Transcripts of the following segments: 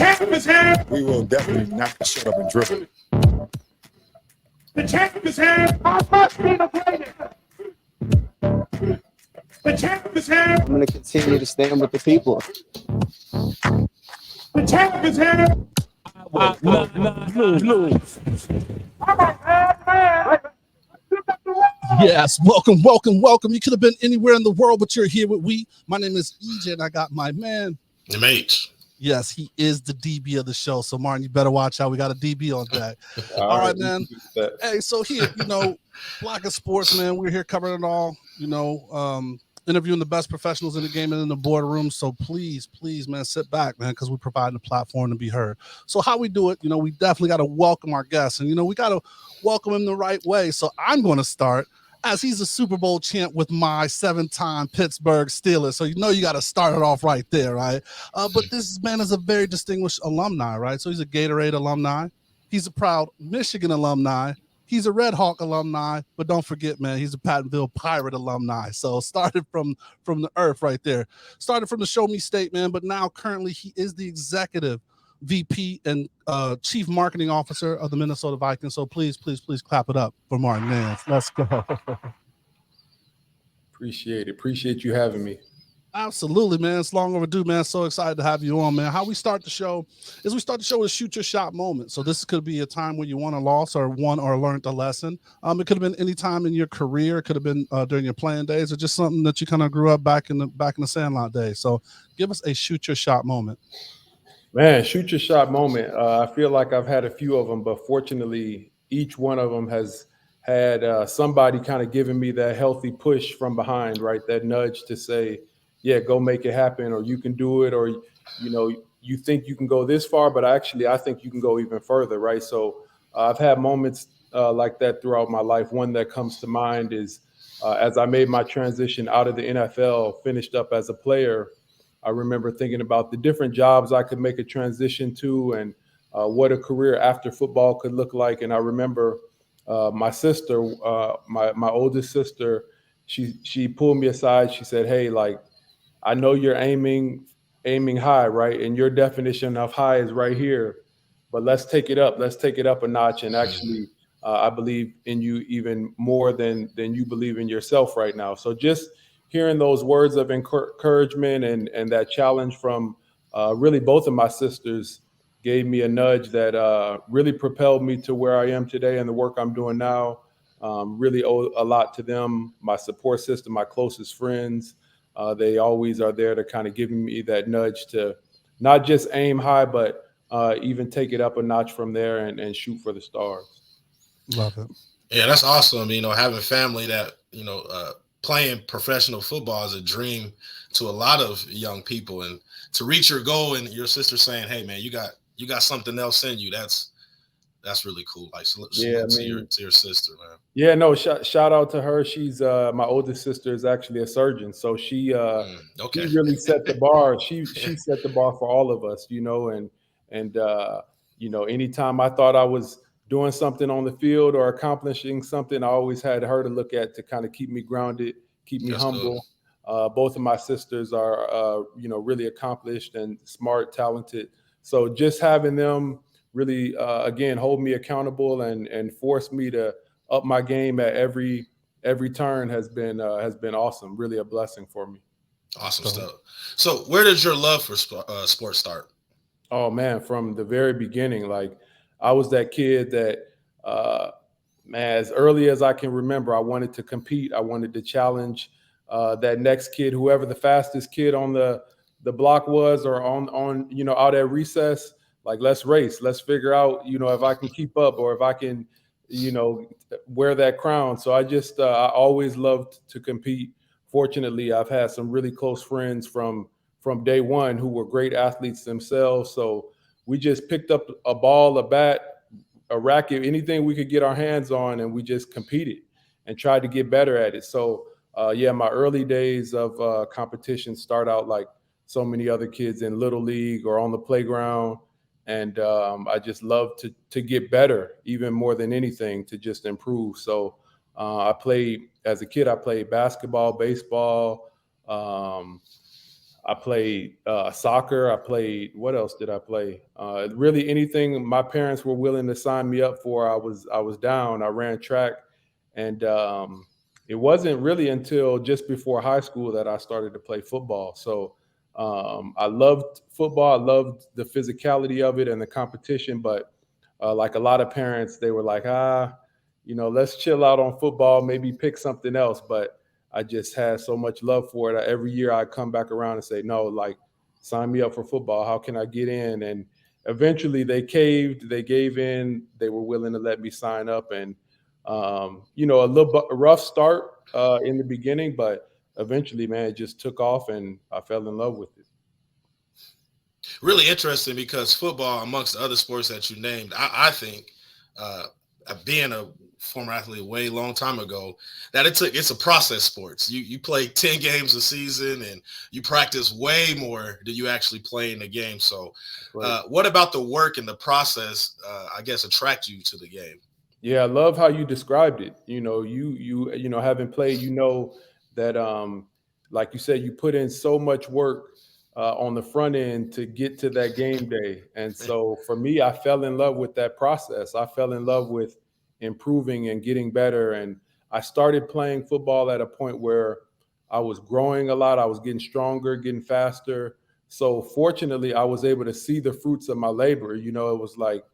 champ is here. We will definitely not shut up and dribble. The champ is here. I must be the greatest. The champ is here. I'm going to continue to stand with the people. The champ is here. Yes, welcome. You could have been anywhere in the world, but you're here with we. My name is EJ, and I got my man. H. Yes, he is the DB of the show. So, Martin, you better watch out. We got a DB on deck. All right, man. Hey, so here, Black of Sports, man. We're here covering it all, interviewing the best professionals in the game and in the boardroom. So please, man, sit back, man, because we're providing a platform to be heard. So how we do it, we definitely got to welcome our guests, and, we got to welcome him the right way. So I'm going to start, as he's a Super Bowl champ with my 7-time Pittsburgh Steelers. So, you got to start it off right there, right? But this man is a very distinguished alumni, right? So he's a Gatorade alumni. He's a proud Michigan alumni. He's a Red Hawk alumni, but don't forget, man, he's a Pattonville Pirate alumni. So started from the earth right there. Started from the Show Me State, man, but now currently he is the executive VP and Chief Marketing Officer of the Minnesota Vikings. So please clap it up for Martin Nance. Let's go. Appreciate it. Appreciate you having me. Absolutely, man. It's long overdue, man. So excited to have you on, man. How we start the show is with a shoot your shot moment. So this could be a time where you won a loss or won or learned a lesson. It could have been any time in your career. It could have been during your playing days, or just something that you kind of grew up back in the Sandlot days. So give us a shoot your shot moment. Man, shoot your shot moment. I feel like I've had a few of them, but fortunately, each one of them has had somebody kind of giving me that healthy push from behind, right? That nudge to say, yeah, go make it happen, or you can do it, or, you think you can go this far, but I think you can go even further, right? So I've had moments like that throughout my life. One that comes to mind is as I made my transition out of the NFL, finished up as a player, I remember thinking about the different jobs I could make a transition to and what a career after football could look like. And I remember my sister, my oldest sister, she pulled me aside. She said, hey, I know you're aiming high, right? And your definition of high is right here, but let's take it up. Let's take it up a notch. And actually, I believe in you even more than you believe in yourself right now. So just hearing those words of encouragement and that challenge from really both of my sisters gave me a nudge that really propelled me to where I am today and the work I'm doing now. Really owe a lot to them, my support system, my closest friends. They always are there to kind of give me that nudge to not just aim high, but even take it up a notch from there and shoot for the stars. Love it. Yeah, that's awesome. Having family that, playing professional football is a dream to a lot of young people, and to reach your goal and your sister saying, hey man, you got something else in you. That's really cool. To your sister, man. Yeah, no, shout out to her. She's my oldest sister is actually a surgeon. So she really set the bar. She set the bar for all of us, and anytime I thought I was doing something on the field or accomplishing something, I always had her to look at to kind of keep me grounded, keep me humble. Both of my sisters are, really accomplished and smart, talented. So just having them really, again, hold me accountable and force me to up my game at every turn has been awesome. Really a blessing for me. Awesome stuff. So where did your love for sports start? Oh man, from the very beginning, I was that kid that, as early as I can remember, I wanted to compete. I wanted to challenge that next kid, whoever the fastest kid on the block was, or on out at recess. Let's race. Let's figure out, if I can keep up or if I can, wear that crown. So I always loved to compete. Fortunately, I've had some really close friends from day one who were great athletes themselves. So we just picked up a ball, a bat, a racket, anything we could get our hands on, and we just competed and tried to get better at it. So, my early days of competition start out like so many other kids in Little League or on the playground. And I just love to get better, even more than anything, to just improve. So as a kid, I played basketball, baseball, I played soccer. I played, what else did I play? Really anything my parents were willing to sign me up for, I was down. I ran track, and it wasn't really until just before high school that I started to play football. So I loved football. I loved the physicality of it and the competition, but like a lot of parents, they were like, let's chill out on football, maybe pick something else. But I just had so much love for it. Every year I come back around and say, no, like, sign me up for football. How can I get in? And eventually they caved, they gave in, they were willing to let me sign up. And, a rough start in the beginning, but eventually, man, it just took off and I fell in love with it. Really interesting because football, amongst the other sports that you named, I think, being a former athlete way long time ago, that it's a process sports. You play 10 games a season and you practice way more than you actually play in the game. So what about the work and the process, I guess, attract you to the game? Yeah, I love how you described it. Having played, that like you said, you put in so much work on the front end to get to that game day. And so for me, I fell in love with that process. I fell in love with improving and getting better. And I started playing football at a point where I was growing a lot. I was getting stronger, getting faster. So fortunately, I was able to see the fruits of my labor. It was like,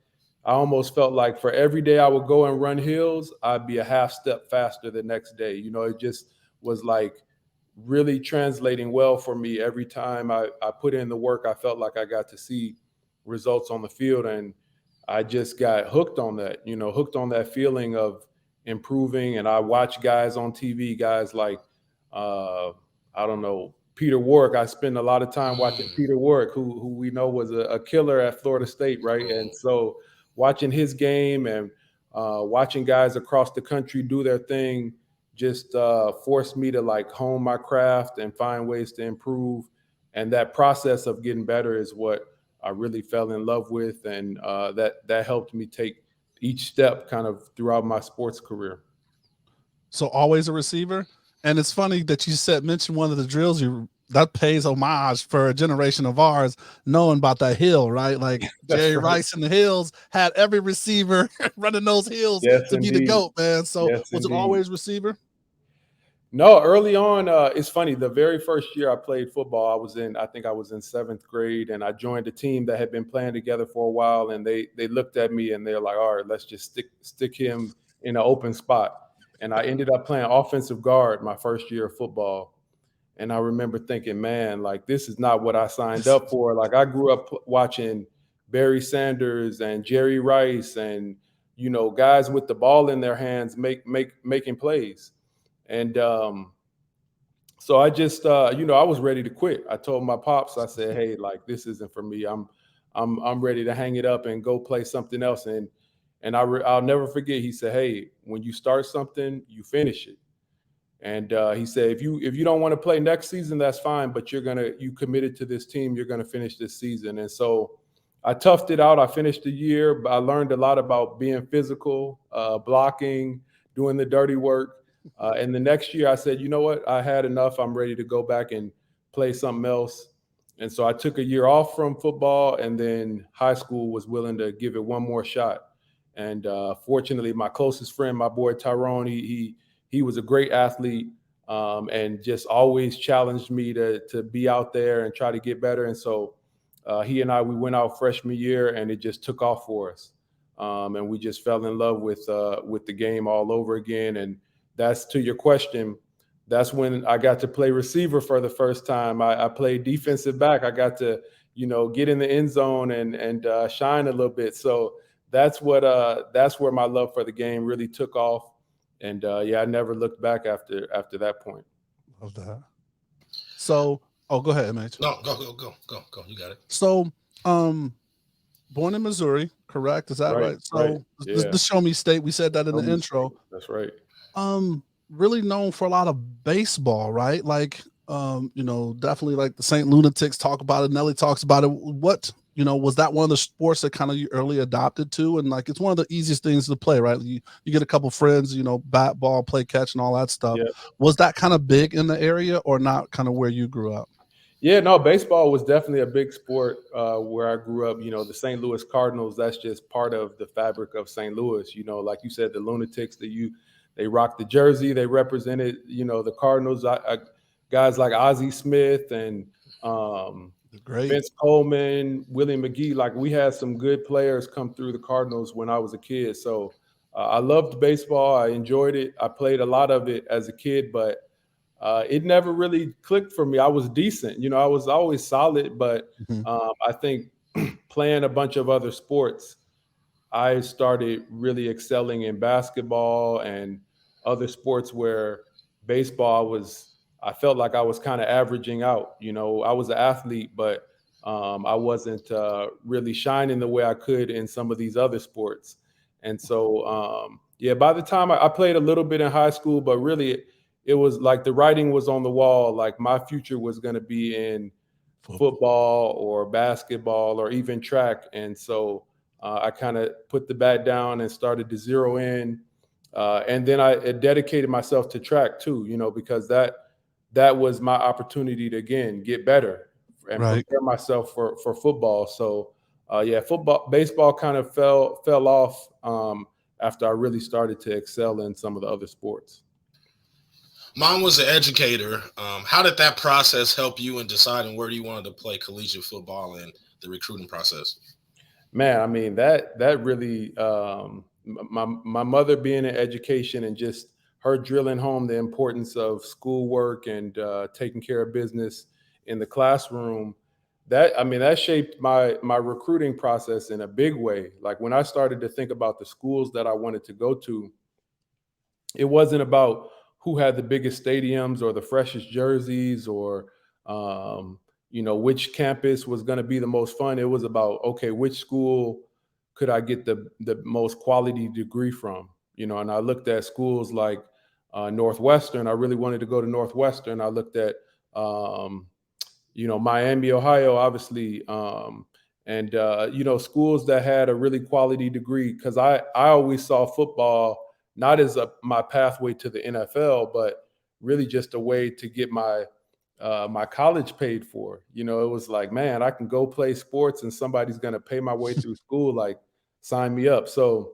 I almost felt like for every day I would go and run hills, I'd be a half step faster the next day. It just was like really translating well for me. Every time I put in the work, I felt like I got to see results on the field. And I just got hooked on that, hooked on that feeling of improving. And I watch guys on TV, guys like, I don't know, Peter Warrick. I spend a lot of time watching Peter Warrick, who we know was a killer at Florida State, right? And so watching his game and watching guys across the country do their thing just forced me to like hone my craft and find ways to improve. And that process of getting better is what I really fell in love with. And that helped me take each step kind of throughout my sports career. So always a receiver. And it's funny that you mentioned one of the drills that pays homage for a generation of ours knowing about that hill, right? Like Jerry Rice in the hills had every receiver running those hills to be the GOAT, man. So was it always receiver? No, early on, it's funny. The very first year I played football, I think I was in 7th grade, and I joined a team that had been playing together for a while. And they looked at me and they're like, all right, let's just stick him in an open spot. And I ended up playing offensive guard my first year of football. And I remember thinking, man, like, this is not what I signed up for. Like, I grew up watching Barry Sanders and Jerry Rice and, guys with the ball in their hands making plays. And so I just, I was ready to quit. I told my pops, I said, hey, like, this isn't for me. I'm ready to hang it up and go play something else. And I'll never forget. He said, hey, when you start something, you finish it. And he said, if you don't want to play next season, that's fine. But you committed to this team. You're going to finish this season. And so I toughed it out. I finished the year. But I learned a lot about being physical, blocking, doing the dirty work. And the next year I said, you know what? I had enough. I'm ready to go back and play something else. And so I took a year off from football, and then high school was willing to give it one more shot. And fortunately, my closest friend, my boy Tyrone, he was a great athlete and just always challenged me to be out there and try to get better. And so he and we went out freshman year, and it just took off for us. And we just fell in love with the game all over again. And that's, to your question, that's when I got to play receiver for the first time. I played defensive back. I got to, get in the end zone and shine a little bit. So that's where my love for the game really took off. And I never looked back after that point. Love that. So, go ahead, MH. No, go. You got it. So, born in Missouri, correct? Is that right? So, right. Yeah. The Show Me State. We said that in the intro. That's right. Really known for a lot of baseball, right? Like, definitely like the St. Lunatics talk about it. Nelly talks about it. What, was that one of the sports that kind of you early adopted to? And like, it's one of the easiest things to play, right? You get a couple friends, bat, ball, play catch and all that stuff. Yeah. Was that kind of big in the area or not kind of where you grew up? Yeah, no, baseball was definitely a big sport where I grew up. You know, the St. Louis Cardinals, that's just part of the fabric of St. Louis. You know, like you said, the Lunatics, they rocked the jersey. They represented, you know, the Cardinals. Guys like Ozzie Smith and Great. Vince Coleman, Willie McGee. Like, we had some good players come through the Cardinals when I was a kid. So I loved baseball. I enjoyed it. I played a lot of it as a kid, but it never really clicked for me. I was decent, you know, I was always solid, but Mhm. I think playing a bunch of other sports, I started really excelling in basketball and other sports where baseball I felt like I was kind of averaging out. You know, I was an athlete, but I wasn't really shining the way I could in some of these other sports. And so, yeah, by the time I played a little bit in high school, but really it was like the writing was on the wall. Like, my future was going to be in football or basketball or even track. And so I kind of put the bat down and started to zero in. And then I dedicated myself to track too, you know, because that was my opportunity to, again, get better and Right. prepare myself for football. So yeah, baseball kind of fell off after I really started to excel in some of the other sports. Mom was an educator. How did that process help you in deciding where you wanted to play collegiate football and the recruiting process? Man, I mean, that really my mother being in education and just her drilling home the importance of schoolwork and taking care of business in the classroom. That, I mean, that shaped my recruiting process in a big way. Like, when I started to think about the schools that I wanted to go to, it wasn't about who had the biggest stadiums or the freshest jerseys or you know, which campus was going to be the most fun. It was about, okay, which school could I get the most quality degree from? You know, and I looked at schools like Northwestern. I really wanted to go to Northwestern. I looked at you know, Miami, Ohio, obviously, and you know, schools that had a really quality degree, because I always saw football not as my pathway to the NFL, but really just a way to get my college paid for. You know, it was like, man, I can go play sports and somebody's going to pay my way through school. Like, sign me up. So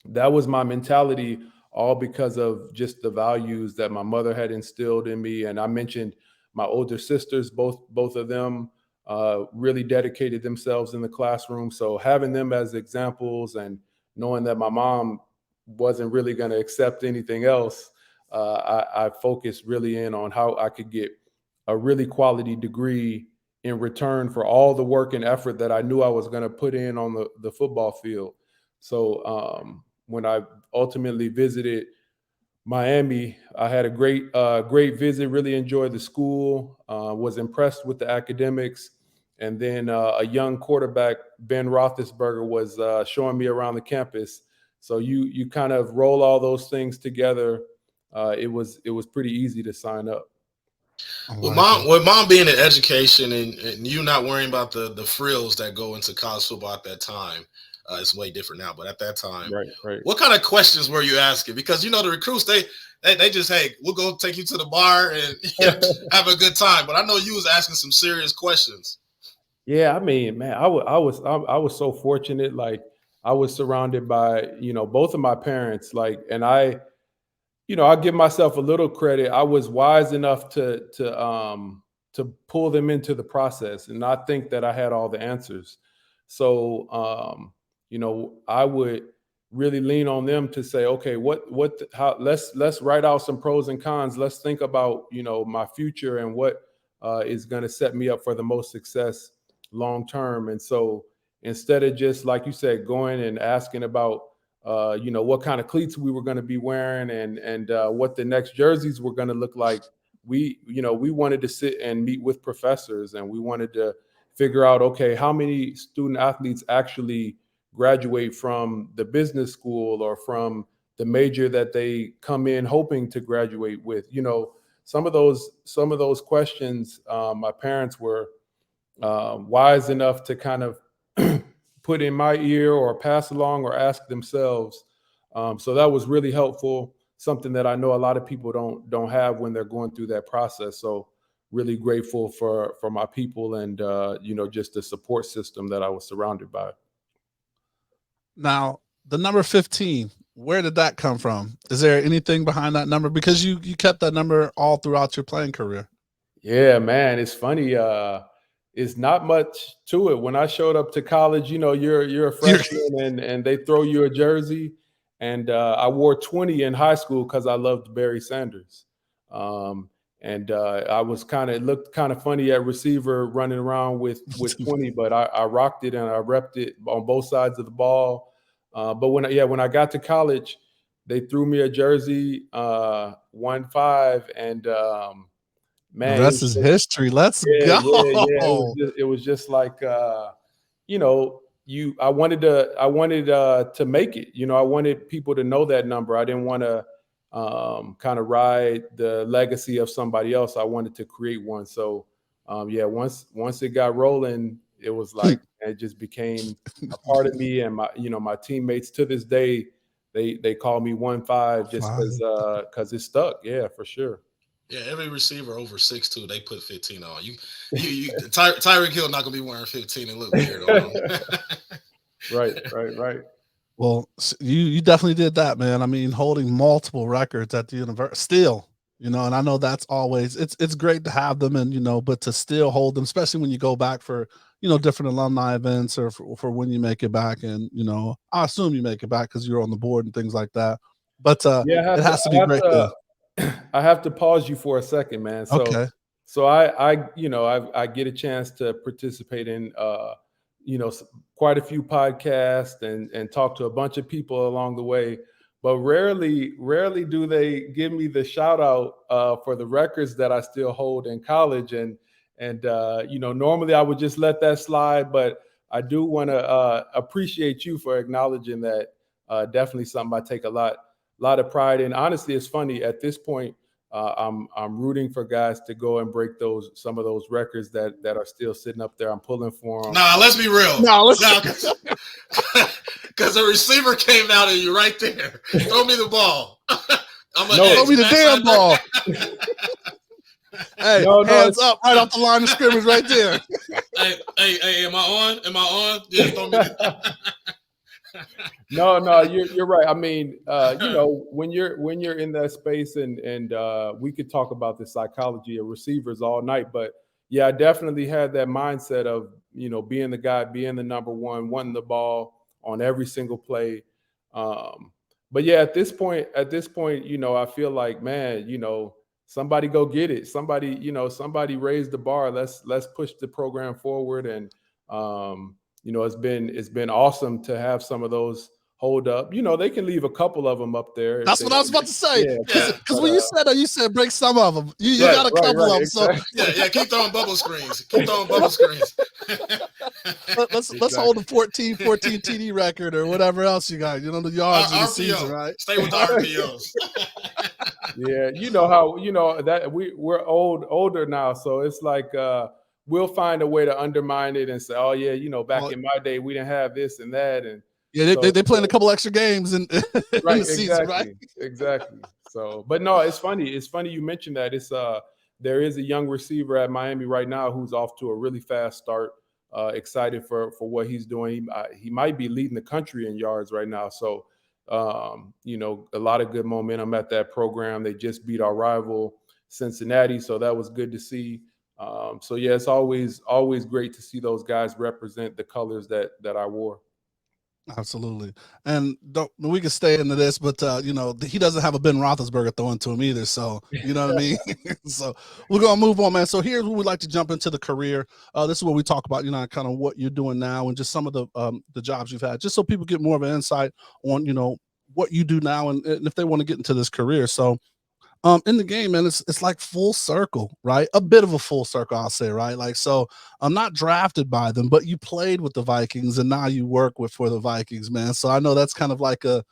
that was my mentality, all because of just the values that my mother had instilled in me. And I mentioned my older sisters, both of them really dedicated themselves in the classroom. So having them as examples and knowing that my mom wasn't really going to accept anything else, I focused really in on how I could get a really quality degree in return for all the work and effort that I knew I was going to put in on the football field. So when I ultimately visited Miami, I had a great visit. Really enjoyed the school. Was impressed with the academics, and then a young quarterback, Ben Roethlisberger, was showing me around the campus. So you kind of roll all those things together. It was pretty easy to sign up. With mom being in education and you not worrying about the frills that go into college football at that time, it's way different now. But at that time, Right. what kind of questions were you asking? Because, you know, the recruits, they just, hey, we'll go take you to the bar and have a good time. But I know you was asking some serious questions. Yeah, I mean, man, I was so fortunate. Like, I was surrounded by, you know, both of my parents. Like, and you know, I give myself a little credit. I was wise enough to pull them into the process and not think that I had all the answers. So you know, I would really lean on them to say, okay, how, let's write out some pros and cons. Let's think about, you know, my future and what is going to set me up for the most success long term. And so instead of just, like you said, going and asking about you know, what kind of cleats we were going to be wearing and what the next jerseys were going to look like. We wanted to sit and meet with professors, and we wanted to figure out, okay, how many student athletes actually graduate from the business school or from the major that they come in hoping to graduate with. You know, some of those questions, my parents were wise enough to kind of put in my ear or pass along or ask themselves. So that was really helpful. Something that I know a lot of people don't have when they're going through that process. So really grateful for my people and, just the support system that I was surrounded by. Now, the number 15, where did that come from? Is there anything behind that number? Because you kept that number all throughout your playing career. Yeah, man, it's funny. It's not much to it. When I showed up to college, you're a freshman and they throw you a jersey. And I wore 20 in high school because I loved Barry Sanders. I was it looked kind of funny at receiver running around with 20, but I rocked it and I repped it on both sides of the ball. But when I got to college, they threw me a jersey, 1-5, and man, the rest is history. Let's go. Yeah. It was just like, I wanted to make it. I wanted people to know that number. I didn't want to kind of ride the legacy of somebody else. I wanted to create one. So, once it got rolling, it was like it just became a part of me. And my teammates to this day, they call me 1-5 just because it stuck. Yeah, for sure. Yeah, every receiver over 6'2", they put 15 on. Tyreek Hill not gonna be wearing 15 and look weird on him. Right. Well, you definitely did that, man. I mean, holding multiple records at the university still, and I know that's always it's great to have them and but to still hold them, especially when you go back for different alumni events or for when you make it back, and I assume you make it back because you're on the board and things like that. But it has to be great. I have to pause you for a second, man. So, okay. So I get a chance to participate in, quite a few podcasts and talk to a bunch of people along the way, but rarely do they give me the shout out for the records that I still hold in college. And normally I would just let that slide, but I do want to appreciate you for acknowledging that. Definitely something I take a lot of pride in. Honestly, it's funny at this point. I'm rooting for guys to go and break some of those records that are still sitting up there. I'm pulling for them. Nah, let's be real. Because the receiver came out of you right there. Throw me the ball. Throw me the damn ball. Hey, hands up right off the line of scrimmage right there. Hey, am I on? Yeah, throw me the No, you're right. I mean, when you're in that space, and we could talk about the psychology of receivers all night, but yeah, I definitely had that mindset of being the guy, being the number one, wanting the ball on every single play. But yeah, at this point, I feel like, man, somebody go get it. Somebody raise the bar. Let's push the program forward. And it's been awesome to have some of those hold up. They can leave a couple of them up there. That's what I was about to say. Because when you said break some of them, you got a couple of them. Exactly. So keep throwing bubble screens. Let's hold the 14 TD record or whatever else you got. The yards in the season, right? Stay with the RPOs. Yeah, that we're older now, so it's like we'll find a way to undermine it and say, oh yeah, back in my day we didn't have this and that, and yeah, they playing a couple extra games in the season, right? Exactly. So, but no, it's funny. It's funny you mentioned that. It's there is a young receiver at Miami right now who's off to a really fast start. Excited for what he's doing. He might be leading the country in yards right now. So, a lot of good momentum at that program. They just beat our rival Cincinnati, so that was good to see. So yeah, it's always great to see those guys represent the colors that I wore. Absolutely. And we can stay into this, but he doesn't have a Ben Roethlisberger throwing to him either. So you know what I mean? So we're gonna move on, man. So here's where we like to jump into the career. This is where we talk about, kind of what you're doing now and just some of the jobs you've had, just so people get more of an insight on, what you do now and if they want to get into this career. So in the game, man, it's like full circle, right? A bit of a full circle, I'll say, right? Like, so I'm not drafted by them, but you played with the Vikings and now you work for the Vikings, man. So I know that's kind of like a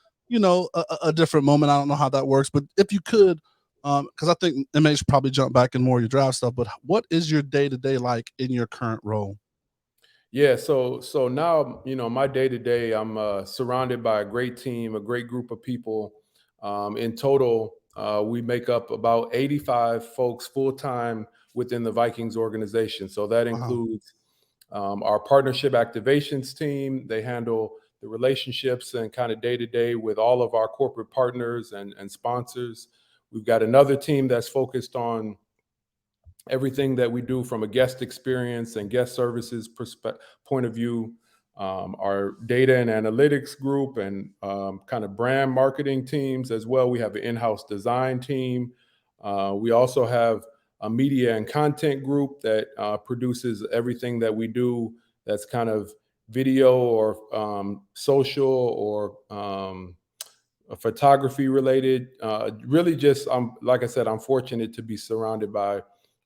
different moment. I don't know how that works, but if you could, because I think MH should probably jump back in more of your draft stuff, but what is your day-to-day like in your current role? Yeah, so now, my day-to-day, I'm surrounded by a great team, a great group of people. In total, we make up about 85 folks full-time within the Vikings organization. So that includes our partnership activations team. They handle the relationships and kind of day-to-day with all of our corporate partners and sponsors. We've got another team that's focused on everything that we do from a guest experience and guest services point of view. Our data and analytics group and kind of brand marketing teams as well. We have an in-house design team. We also have a media and content group that produces everything that we do that's kind of video or social or photography related. Really just, like I said, I'm fortunate to be surrounded by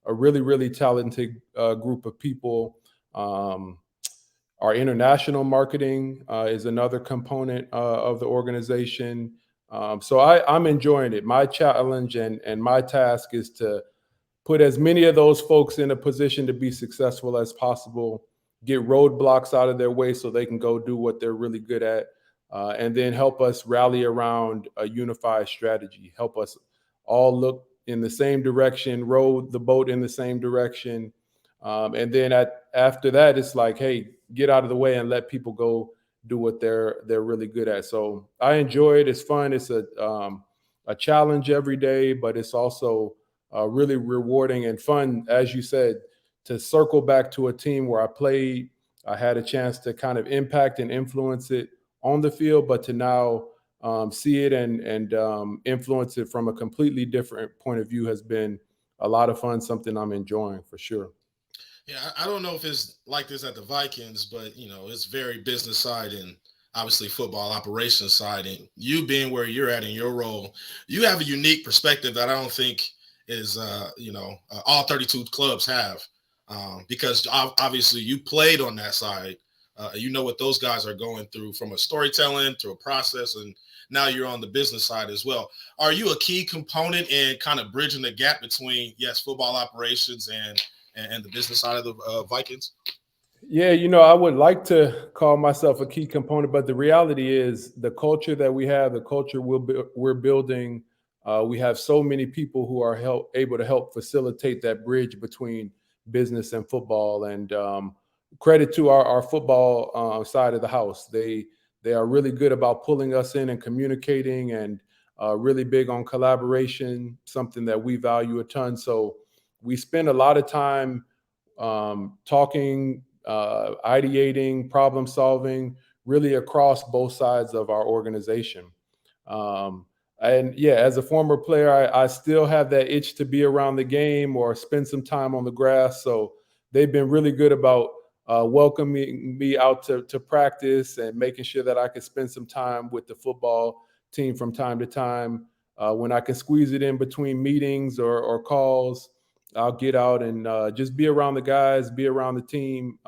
a really, really talented group of people. Our international marketing is another component of the organization. So I'm enjoying it. My challenge and my task is to put as many of those folks in a position to be successful as possible, get roadblocks out of their way so they can go do what they're really good at, and then help us rally around a unified strategy, help us all look in the same direction, row the boat in the same direction. And then after that, it's like, hey, get out of the way and let people go do what they're really good at. So I enjoy it. It's fun. It's a challenge every day, but it's also really rewarding and fun, as you said, to circle back to a team where I played. I had a chance to kind of impact and influence it on the field, but to now see it and influence it from a completely different point of view has been a lot of fun, something I'm enjoying for sure. Yeah, I don't know if it's like this at the Vikings, but it's very business side and obviously football operations side. And you being where you're at in your role, you have a unique perspective that I don't think is all 32 clubs have, because obviously you played on that side. You know what those guys are going through from a storytelling to a process, and now you're on the business side as well. Are you a key component in kind of bridging the gap between, yes, football operations and the business side of the Vikings? Yeah, I would like to call myself a key component, but the reality is the culture that we have, the culture we're building, we have so many people who are able to help facilitate that bridge between business and football. And credit to our football side of the house. They are really good about pulling us in and communicating, and really big on collaboration, something that we value a ton. So we spend a lot of time talking, ideating, problem solving, really across both sides of our organization. And yeah, as a former player, I still have that itch to be around the game or spend some time on the grass. So they've been really good about welcoming me out to practice and making sure that I can spend some time with the football team from time to time. When I can squeeze it in between meetings or calls, I'll get out and just be around the guys, be around the team,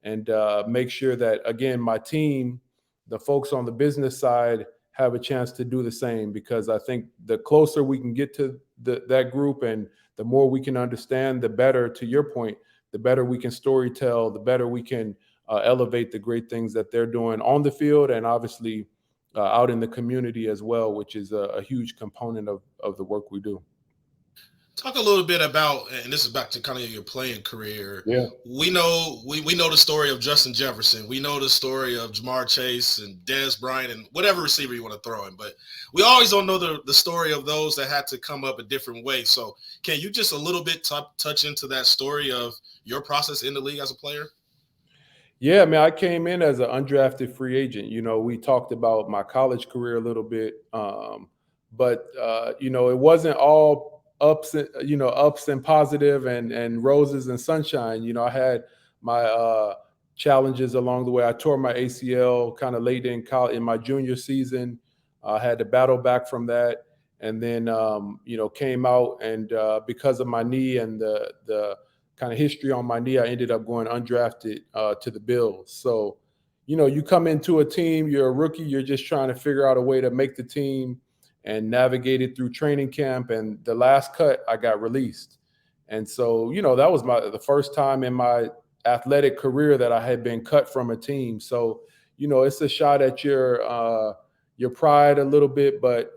and make sure that, again, my team, the folks on the business side, have a chance to do the same, because I think the closer we can get to that group and the more we can understand, the better, to your point, the better we can storytell, the better we can elevate the great things that they're doing on the field and obviously out in the community as well, which is a huge component of the work we do. Talk a little bit about, and this is back to kind of your playing career. Yeah. We know the story of Justin Jefferson. We know the story of Jamar Chase and Dez Bryant and whatever receiver you want to throw in. But we always don't know the story of those that had to come up a different way. So can you just a little bit touch into that story of your process in the league as a player? Yeah, I came in as an undrafted free agent. We talked about my college career a little bit, but it wasn't all ups and positive and roses and sunshine. I had my challenges along the way. I tore my ACL kind of late in college, in my junior season. I had to battle back from that, and then came out, and because of my knee and the kind of history on my knee, I ended up going undrafted to the Bills. So, you come into a team, you're a rookie, you're just trying to figure out a way to make the team and navigate it through training camp. And the last cut, I got released. And so, that was the first time in my athletic career that I had been cut from a team. So, it's a shot at your pride a little bit, but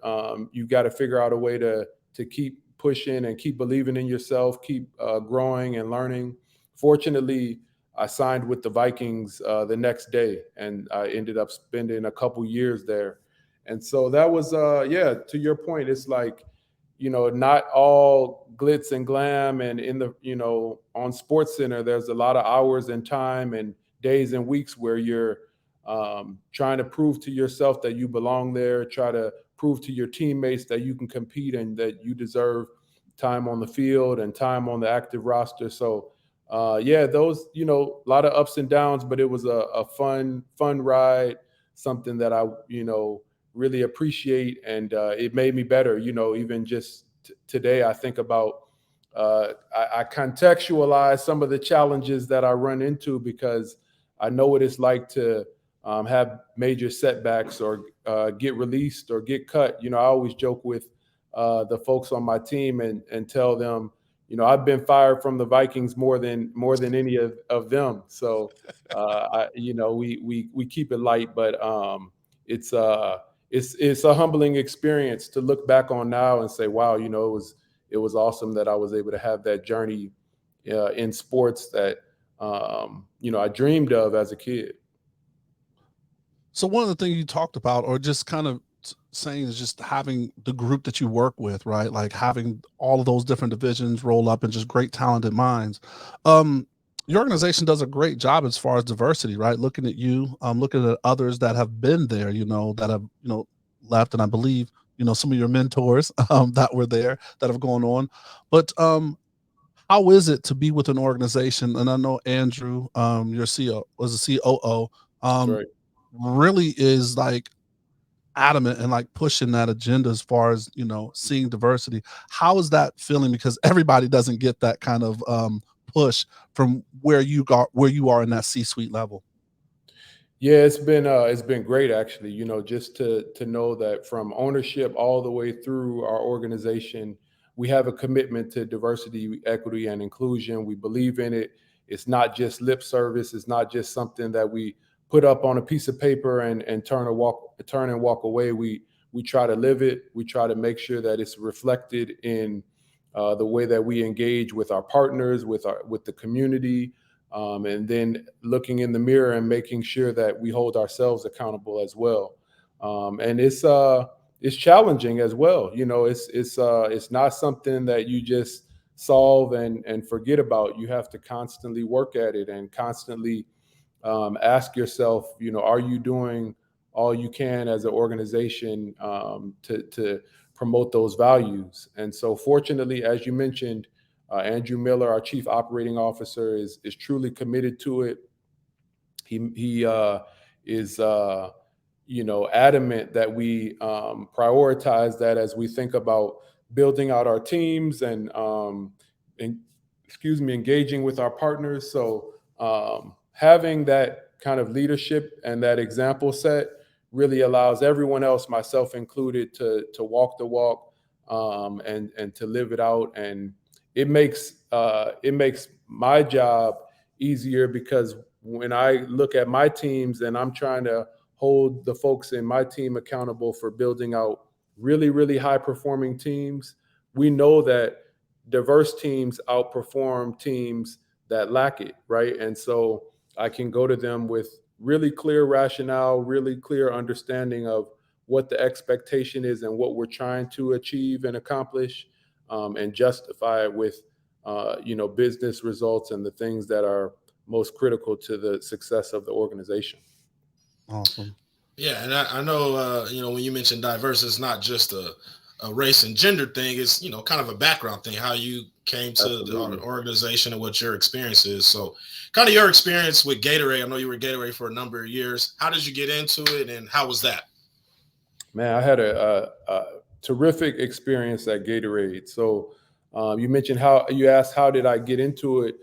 you got to figure out a way to keep pushing and keep believing in yourself, keep growing and learning. Fortunately, I signed with the Vikings the next day, and I ended up spending a couple years there. And so that was, to your point, it's like, not all glitz and glam, and on Sports Center, there's a lot of hours and time and days and weeks where you're trying to prove to yourself that you belong there, try to prove to your teammates that you can compete and that you deserve time on the field and time on the active roster. So, those, a lot of ups and downs, but it was a fun ride, something that I, really appreciate. And it made me better, even just today, I think about, I contextualize some of the challenges that I run into because I know what it's like to have major setbacks or get released or get cut. I always joke with the folks on my team and tell them, I've been fired from the Vikings more than any of them. So, we keep it light, but it's a humbling experience to look back on now and say, wow, it was awesome that I was able to have that journey in sports that, I dreamed of as a kid. So one of the things you talked about, or just kind of saying, is just having the group that you work with, right? Like having all of those different divisions roll up and just great talented minds. Your organization does a great job as far as diversity, right? Looking at you, looking at others that have been there, that have, left. And I believe, some of your mentors that were there that have gone on. But how is it to be with an organization? And I know Andrew, your CEO, was a COO, Right. really is like adamant and like pushing that agenda as far as, seeing diversity. How is that feeling? Because everybody doesn't get that kind of push from where you are in that C-suite level. Yeah, it's been great actually, just to know that from ownership all the way through our organization, we have a commitment to diversity, equity, and inclusion. We believe in it. It's not just lip service. It's not just something that we put up on a piece of paper and turn and walk away. We try to live it. We try to make sure that it's reflected in the way that we engage with our partners, with the community, and then looking in the mirror and making sure that we hold ourselves accountable as well. And it's challenging as well. It's not something that you just solve and forget about. You have to constantly work at it and constantly ask yourself, are you doing all you can as an organization to promote those values? And so fortunately, as you mentioned, Andrew Miller, our Chief Operating Officer, is truly committed to it. He is adamant that we prioritize that as we think about building out our teams and engaging with our partners. So having that kind of leadership and that example set really allows everyone else, myself included, to walk the walk and to live it out. And it makes my job easier because when I look at my teams and I'm trying to hold the folks in my team accountable for building out really, really high performing teams, we know that diverse teams outperform teams that lack it, right? And so I can go to them with really clear rationale, really clear understanding of what the expectation is and what we're trying to achieve and accomplish, and justify it with, business results and the things that are most critical to the success of the organization. Awesome. Yeah, and I know, when you mentioned diverse, it's not just a race and gender thing. It's, kind of a background thing, how you came to Absolutely. the organization and what your experience is. So kind of your experience with Gatorade. I know you were at Gatorade for a number of years. How did you get into it and how was that? Man, I had a terrific experience at Gatorade. So you asked how did I get into it?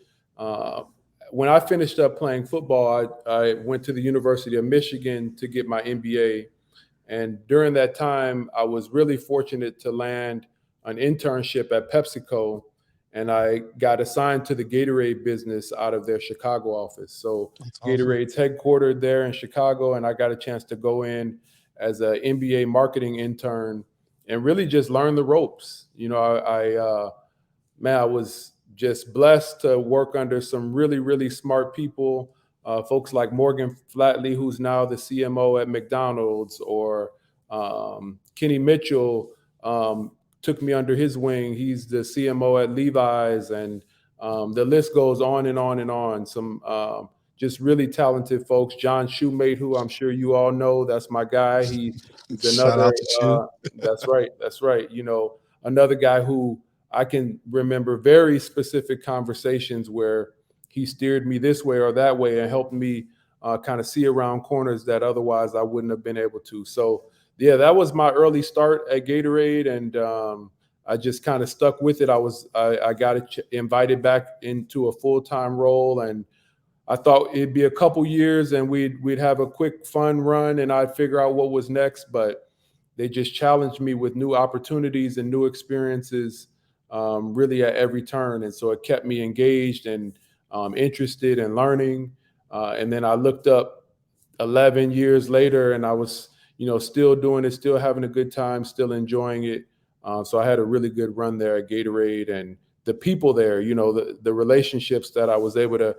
When I finished up playing football, I went to the University of Michigan to get my MBA. And during that time, I was really fortunate to land an internship at PepsiCo, and I got assigned to the Gatorade business out of their Chicago office. So That's awesome. Gatorade's headquartered there in Chicago, and I got a chance to go in as an MBA marketing intern really just learn the ropes. I was just blessed to work under some really, really smart people, folks like Morgan Flatley, who's now the CMO at McDonald's, or Kenny Mitchell took me under his wing. He's the CMO at Levi's, and the list goes on and on and on. Some just really talented folks. John Shoemate, who I'm sure you all know, that's my guy. He's Shout another. out to Chew. That's right. That's right. Another guy who I can remember very specific conversations where he steered me this way or that way and helped me kind of see around corners that otherwise I wouldn't have been able to. So, yeah, that was my early start at Gatorade, and I just kind of stuck with it. I got invited back into a full-time role, and I thought it'd be a couple years and we'd have a quick fun run and I'd figure out what was next. But they just challenged me with new opportunities and new experiences, really at every turn. And so it kept me engaged and interested in learning. And then I looked up 11 years later and I was, still doing it, still having a good time, still enjoying it. So I had a really good run there at Gatorade, and the people there, the relationships that I was able to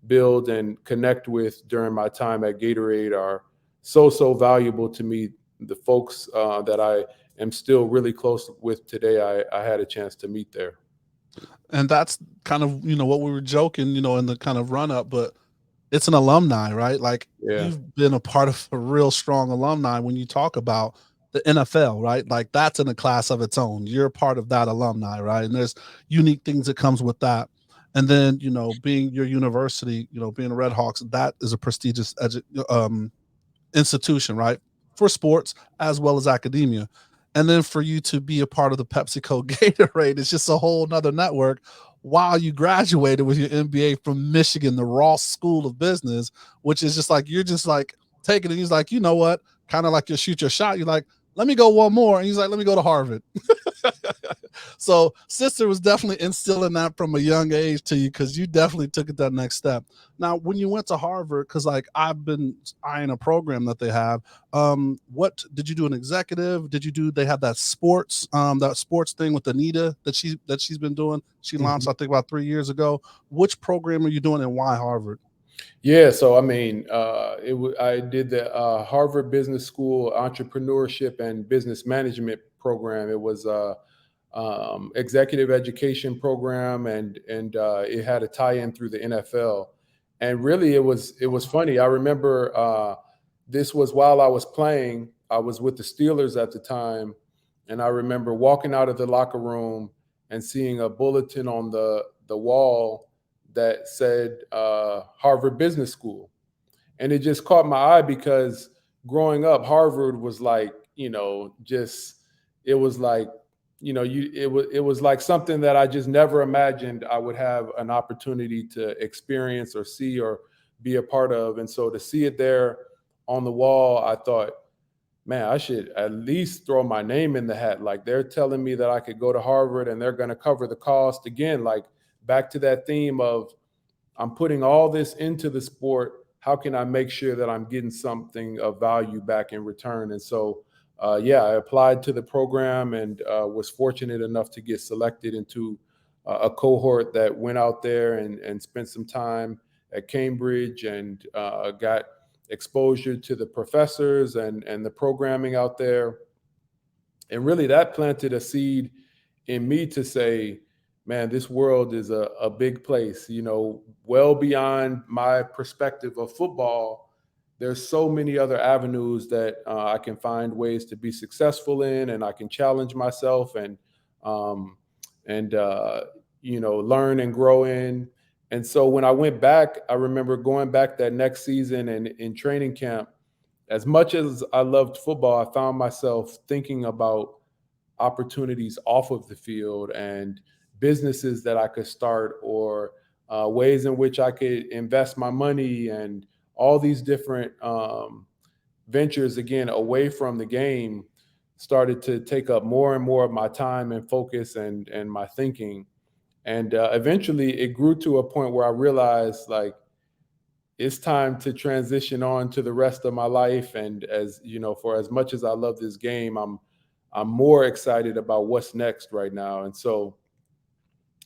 build and connect with during my time at Gatorade are so valuable to me. The folks that I am still really close with today, I had a chance to meet there. And that's kind of, what we were joking, in the kind of run up, but it's an alumni, right? Like You've been a part of a real strong alumni when you talk about the NFL, right? Like that's in a class of its own. You're a part of that alumni, right? And there's unique things that comes with that. And then, being your university, being the Red Hawks, that is a prestigious institution, right? For sports as well as academia. And then for you to be a part of the PepsiCo Gatorade, it's just a whole nother network. While you graduated with your MBA from Michigan, the Ross School of Business, which is just like, you're just like taking it. He's like, you know what? Kind of like you shoot your shot. You're like, let me go one more. And he's like, let me go to Harvard. So sister was definitely instilling that from a young age to you, because you definitely took it that next step. Now, when you went to Harvard, because like I've been eyeing a program that they have, what did you do? An executive? They have that sports thing with Anita that she's been doing. She launched, I think, about 3 years ago. Which program are you doing and why Harvard? Yeah, so I mean, I did the Harvard Business School Entrepreneurship and Business Management program. It was executive education program, and it had a tie-in through the NFL. And really, it was funny. I remember this was while I was playing. I was with the Steelers at the time, and I remember walking out of the locker room and seeing a bulletin on the wall that said Harvard Business School. And it just caught my eye because growing up, Harvard was like, it was like, it was like something that I just never imagined I would have an opportunity to experience or see or be a part of. And so to see it there on the wall, I thought, man, I should at least throw my name in the hat. Like, they're telling me that I could go to Harvard and they're going to cover the cost. Again, like back to that theme of, I'm putting all this into the sport. How can I make sure that I'm getting something of value back in return? And so, I applied to the program and was fortunate enough to get selected into a cohort that went out there and spent some time at Cambridge and got exposure to the professors and the programming out there. And really that planted a seed in me to say, man, this world is a big place, well beyond my perspective of football. There's so many other avenues that I can find ways to be successful in, and I can challenge myself and learn and grow in. And so when I went back, I remember going back that next season and in training camp, as much as I loved football, I found myself thinking about opportunities off of the field and businesses that I could start, or ways in which I could invest my money, and all these different ventures, again, away from the game, started to take up more and more of my time and focus and my thinking. And eventually it grew to a point where I realized, like, it's time to transition on to the rest of my life. And as you know, for as much as I love this game, I'm more excited about what's next right now. And so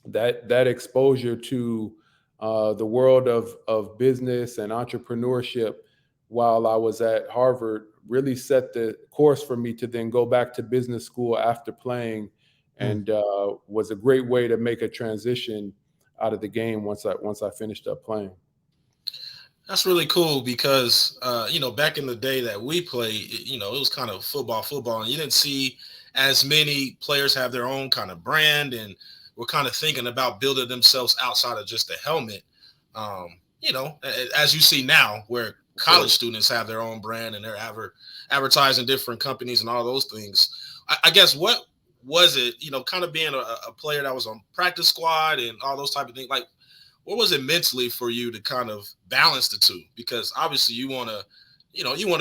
that exposure to the world of business and entrepreneurship while I was at Harvard really set the course for me to then go back to business school after playing, and was a great way to make a transition out of the game once I finished up playing. That's really cool because, back in the day that we played, it was kind of football, and you didn't see as many players have their own kind of brand, and we're kind of thinking about building themselves outside of just the helmet. As you see now, where college students have their own brand and they're advertising different companies and all those things. I guess what was it, kind of being a player that was on practice squad and all those type of things, like, what was it mentally for you to kind of balance the two? Because obviously you want to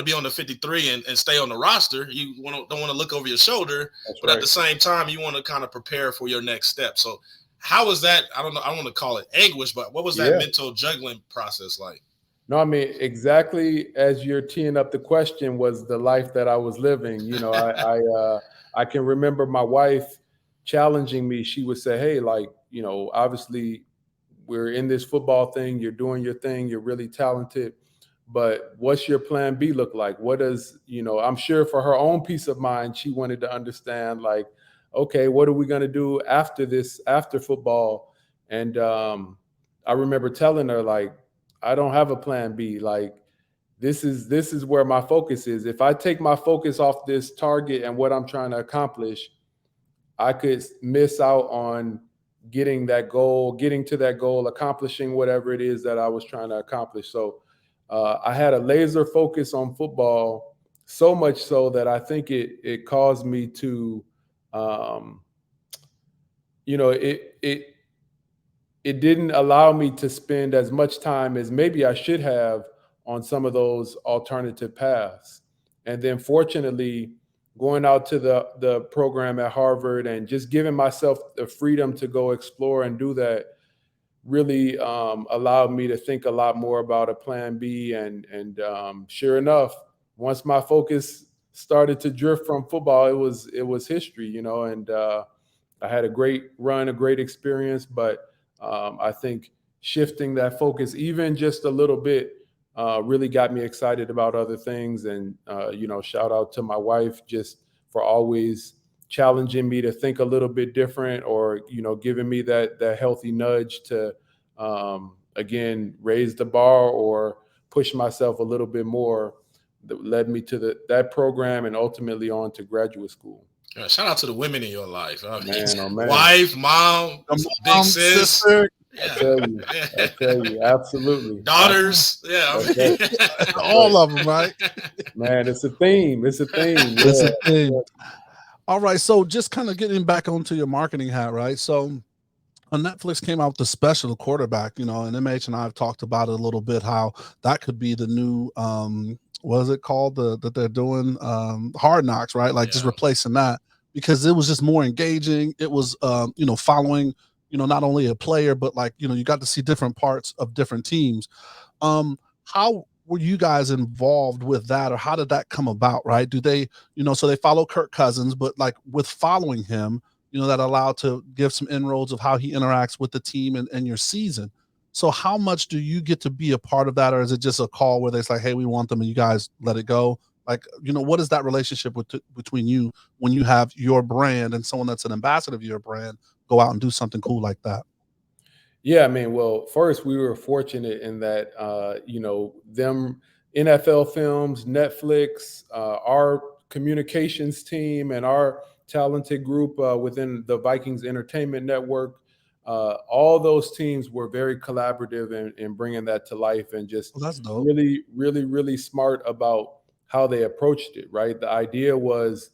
be on the 53 and stay on the roster. You don't want to look over your shoulder, but at the same time, you want to kind of prepare for your next step. So how was that? I don't know. I don't want to call it anguish, but what was that mental juggling process like? No, I mean, exactly as you're teeing up the question was the life that I was living. I can remember my wife challenging me. She would say, hey, like, obviously we're in this football thing. You're doing your thing. You're really talented. But what's your plan B look like? What does, I'm sure for her own peace of mind, she wanted to understand, like, okay, what are we going to do after this, after football? And I remember telling her, like, I don't have a plan B. Like, this is where my focus is. If I take my focus off this target and what I'm trying to accomplish, I could miss out on getting to that goal, accomplishing whatever it is that I was trying to accomplish. So I had a laser focus on football, so much so that I think it caused me to, it didn't allow me to spend as much time as maybe I should have on some of those alternative paths. And then fortunately, going out to the program at Harvard and just giving myself the freedom to go explore and do that really allowed me to think a lot more about a plan B. And sure enough, once my focus started to drift from football, it was history, and I had a great run, a great experience, but I think shifting that focus even just a little bit really got me excited about other things. And, shout out to my wife just for always challenging me to think a little bit different, or, giving me that healthy nudge to, again, raise the bar or push myself a little bit more, that led me to that program and ultimately on to graduate school. Shout out to the women in your life. Man, oh man. Wife, mom, big sis. Sister. Yeah. I tell you, absolutely. Daughters. All of them, right? Man, it's a theme. It's a theme. It's a theme. All right. So just kind of getting back onto your marketing hat, right? So on Netflix came out with the special, the quarterback, and MH and I have talked about it a little bit, how that could be the new, what is it called? That they're doing Hard Knocks, right? Like just replacing that, because it was just more engaging. It was, following, not only a player, but like, you got to see different parts of different teams. How were you guys involved with that, or how did that come about, right? Do they, so they follow Kirk Cousins, but like with following him, that allowed to give some inroads of how he interacts with the team and your season. So how much do you get to be a part of that? Or is it just a call where it's like, hey, we want them and you guys let it go? Like, what is that relationship between you when you have your brand and someone that's an ambassador of your brand go out and do something cool like that? Yeah, I mean, well, first we were fortunate in that, them NFL Films, Netflix, our communications team, and our talented group within the Vikings Entertainment Network, all those teams were very collaborative in bringing that to life, and just that's dope. really, really, really smart about how they approached it, right? The idea was,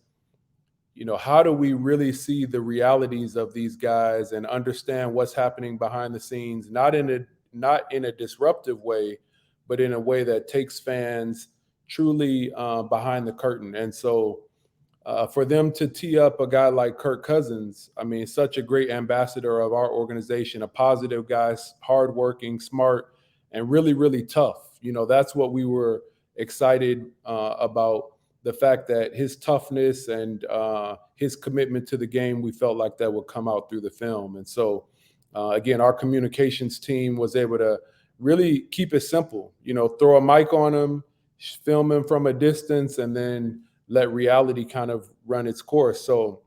how do we really see the realities of these guys and understand what's happening behind the scenes, not in a disruptive way, but in a way that takes fans truly behind the curtain. And so for them to tee up a guy like Kirk Cousins, I mean, such a great ambassador of our organization, a positive guy, hardworking, smart, and really, really tough. That's what we were excited about the fact that his toughness and his commitment to the game, we felt like that would come out through the film. And so, again, our communications team was able to really keep it simple, throw a mic on him, film him from a distance, and then let reality kind of run its course. So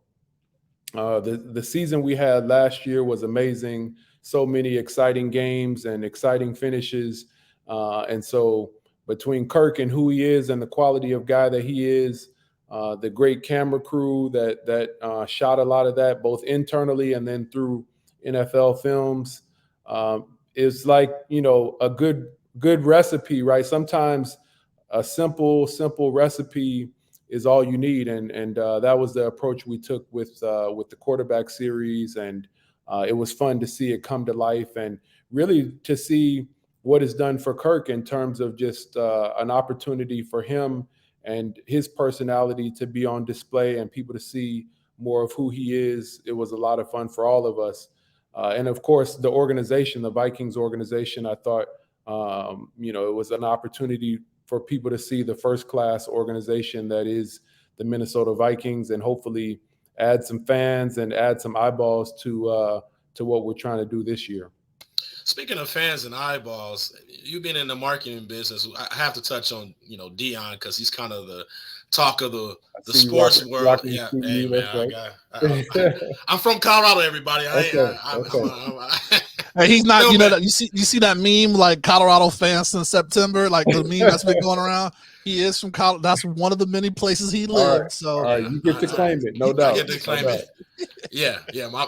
the season we had last year was amazing. So many exciting games and exciting finishes. And so between Kirk and who he is and the quality of guy that he is, the great camera crew that shot a lot of that, both internally and then through NFL films, is like, a good recipe, right? Sometimes a simple recipe is all you need, and that was the approach we took with the quarterback series, and it was fun to see it come to life, and really to see what is done for Kirk in terms of just an opportunity for him and his personality to be on display and people to see more of who he is. It was a lot of fun for all of us, and of course the organization, the Vikings organization. I thought it was an opportunity for people to see the first-class organization that is the Minnesota Vikings, and hopefully add some fans and add some eyeballs to what we're trying to do this year. Speaking of fans and eyeballs, you've been in the marketing business. I have to touch on, Dion, because he's kind of the talk of the sports world. Yeah, hey man, I'm from Colorado, everybody. Hey, he's not. You see that meme, like Colorado fans since September, like the meme that's been going around. He is from Colorado. That's one of the many places he lived. All right, you get to claim it, no doubt. I get to claim it. Yeah. My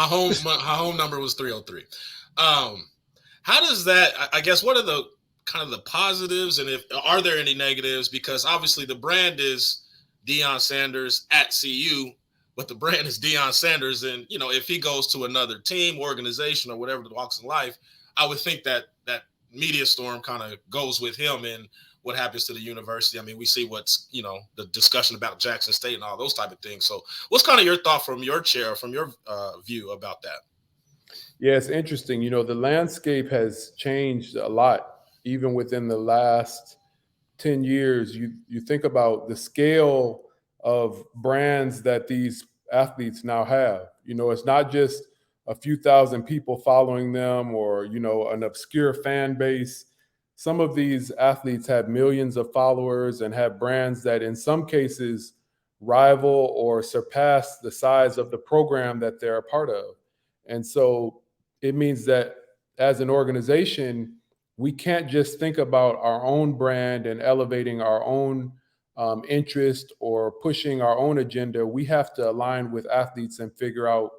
home number was 303. How does that? I guess what are the kind of the positives, and are there any negatives? Because obviously the brand is Deion Sanders at CU. But the brand is Deion Sanders, and if he goes to another team, organization, or whatever walks in life, I would think that media storm kind of goes with him and what happens to the university. I mean, we see what's the discussion about Jackson State and all those type of things. So, what's kind of your thought from your chair, from your view about that? Yeah, it's interesting. The landscape has changed a lot, even within the last 10 years. You think about the scale of brands that these athletes now have. It's not just a few thousand people following them or, an obscure fan base. Some of these athletes have millions of followers and have brands that in some cases rival or surpass the size of the program that they're a part of. And so it means that as an organization, we can't just think about our own brand and elevating our own interest or pushing our own agenda. We have to align with athletes and figure out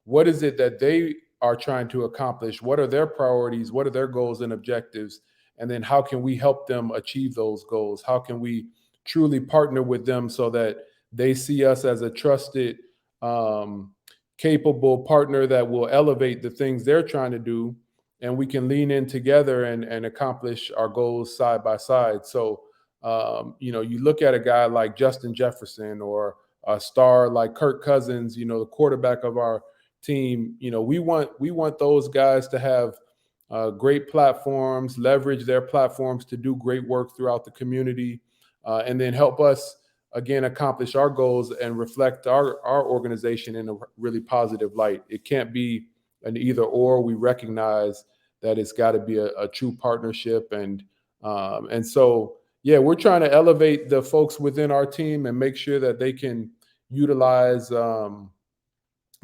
what is it that they are trying to accomplish, what are their priorities, what are their goals and objectives, and then how can we help them achieve those goals? How can we truly partner with them so that they see us as a trusted, capable partner that will elevate the things they're trying to do, and we can lean in together and accomplish our goals side by side. So you look at a guy like Justin Jefferson or a star like Kirk Cousins, the quarterback of our team. We want those guys to have great platforms, leverage their platforms to do great work throughout the community, and then help us again accomplish our goals and reflect our organization in a really positive light. It can't be an either or. We recognize that it's got to be a true partnership, and so. Yeah, we're trying to elevate the folks within our team and make sure that they can utilize the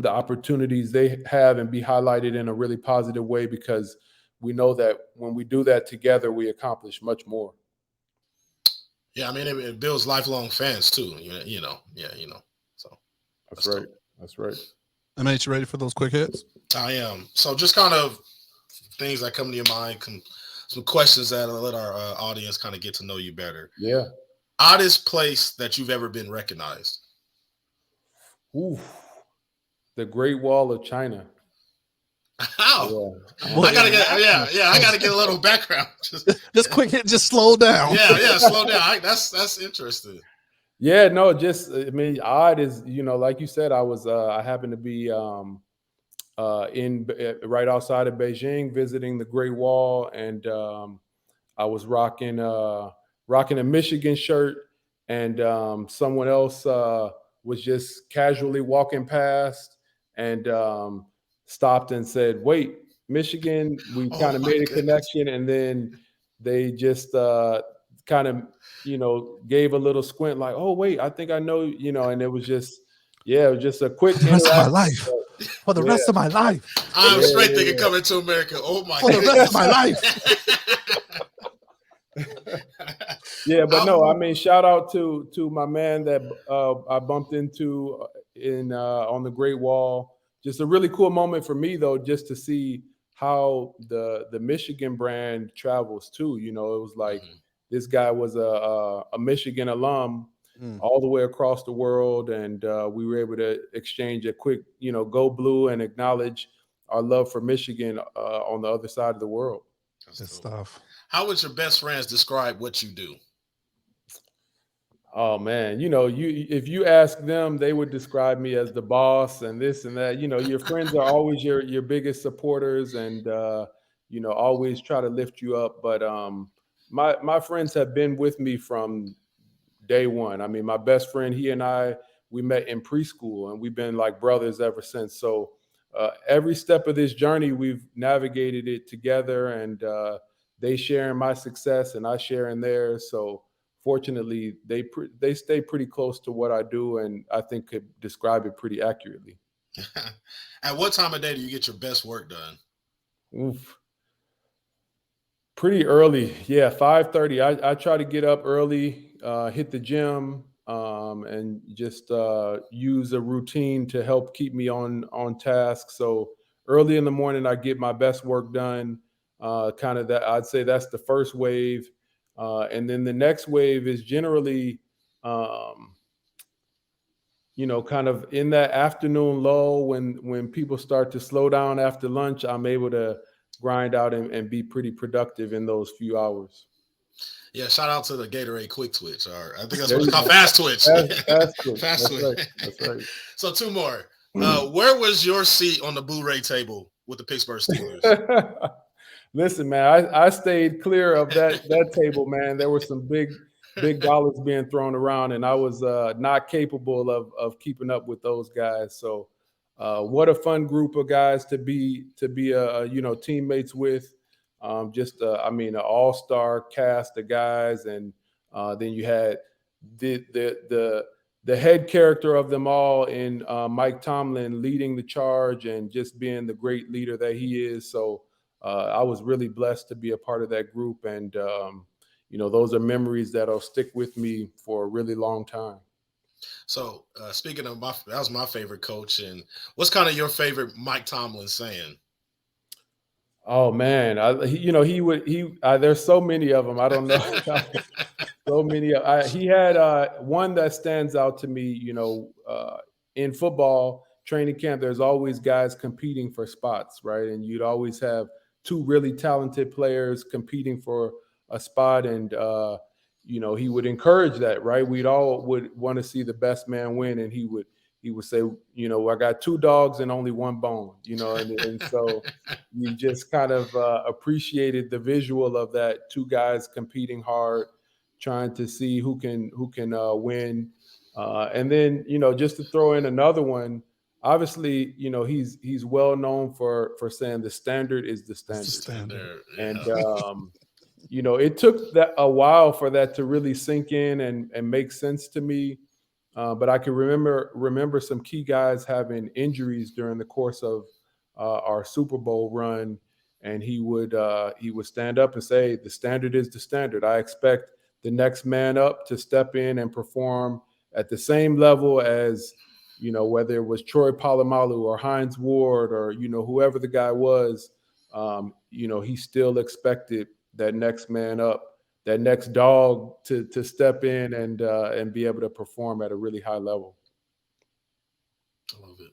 opportunities they have and be highlighted in a really positive way, because we know that when we do that together, we accomplish much more. Yeah, I mean, it builds lifelong fans too. So that's right. That's right. MH, you ready for those quick hits? I am. So just kind of things that come to your mind. Some questions that'll let our audience kind of get to know you better. Yeah. Oddest place that you've ever been recognized? Ooh, the Great Wall of China. How? Yeah. I gotta get a little background. Just quick hit. Just slow down. Yeah, slow down. That's interesting. Yeah, no, odd is like you said. I happened to be right outside of Beijing, visiting the Great Wall, and I was rocking a Michigan shirt and someone else was just casually walking past and stopped and said, "Wait, Michigan." We Oh kind of my made a goodness. connection, and then they just kind of, gave a little squint, like, "Oh, wait, I think I know," and it was just, yeah, it was just a quick For the rest of my interaction. life. For the Yeah. rest of my life. I'm Yeah, straight yeah, thinking yeah. Coming to America. Oh my For the goodness. rest of my life. Yeah, but no, I mean, shout out to my man that I bumped into in on the Great Wall. Just a really cool moment for me, though, just to see how the Michigan brand travels too. It was like this guy was a Michigan alum all the way across the world, and we were able to exchange a quick, go blue, and acknowledge our love for Michigan on the other side of the world. Good stuff. How would your best friends describe what you do? Oh man, if you ask them, they would describe me as the boss and this and that. Your friends are always your biggest supporters, and always try to lift you up. But my friends have been with me from day one. I mean, my best friend, he and I, we met in preschool, and we've been like brothers ever since. So every step of this journey, we've navigated it together, and they share in my success, and I share in theirs. So fortunately, they stay pretty close to what I do, and I think could describe it pretty accurately. At what time of day do you get your best work done? Oof. Pretty early, yeah, 5:30. I try to get up early, hit the gym, and just use a routine to help keep me on task. So early in the morning, I get my best work done. Kind of that, I'd say that's the first wave, and then the next wave is generally, kind of in that afternoon lull when people start to slow down after lunch. I'm able to grind out and be pretty productive in those few hours. Yeah, shout out to the Gatorade Quick Twitch, or I think that's There what it's you called, go. Fast Twitch. Fast Twitch. Fast That's Twitch. right. That's right. So two more. Where was your seat on the Blu-ray table with the Pittsburgh Steelers? Listen, man, I stayed clear of that table, man. There were some big dollars being thrown around, and I was not capable of keeping up with those guys. So, what a fun group of guys to be teammates with. I mean, an all-star cast of guys, and then you had the head character of them all in Mike Tomlin leading the charge and just being the great leader that he is. So I was really blessed to be a part of that group, and those are memories that'll stick with me for a really long time. So speaking of that was my favorite coach. And what's kind of your favorite Mike Tomlin saying? Oh man, there's so many of them. I don't know. So many. He had one that stands out to me. In football training camp, there's always guys competing for spots, right? And you'd always have two really talented players competing for a spot, and he would encourage that, right? We'd all would want to see the best man win, and he would say, I got two dogs and only one bone, and so you just kind of appreciated the visual of that, two guys competing hard, trying to see who can win. And then, just to throw in another one, obviously, he's well known for saying the standard is the standard. Yeah. And, it took that a while for that to really sink in and make sense to me. But I can remember some key guys having injuries during the course of our Super Bowl run, and he would stand up and say, "The standard is the standard. I expect the next man up to step in and perform at the same level as, whether it was Troy Polamalu or Hines Ward or whoever the guy was. He still expected that next man up, that next dog to step in and be able to perform at a really high level." I love it.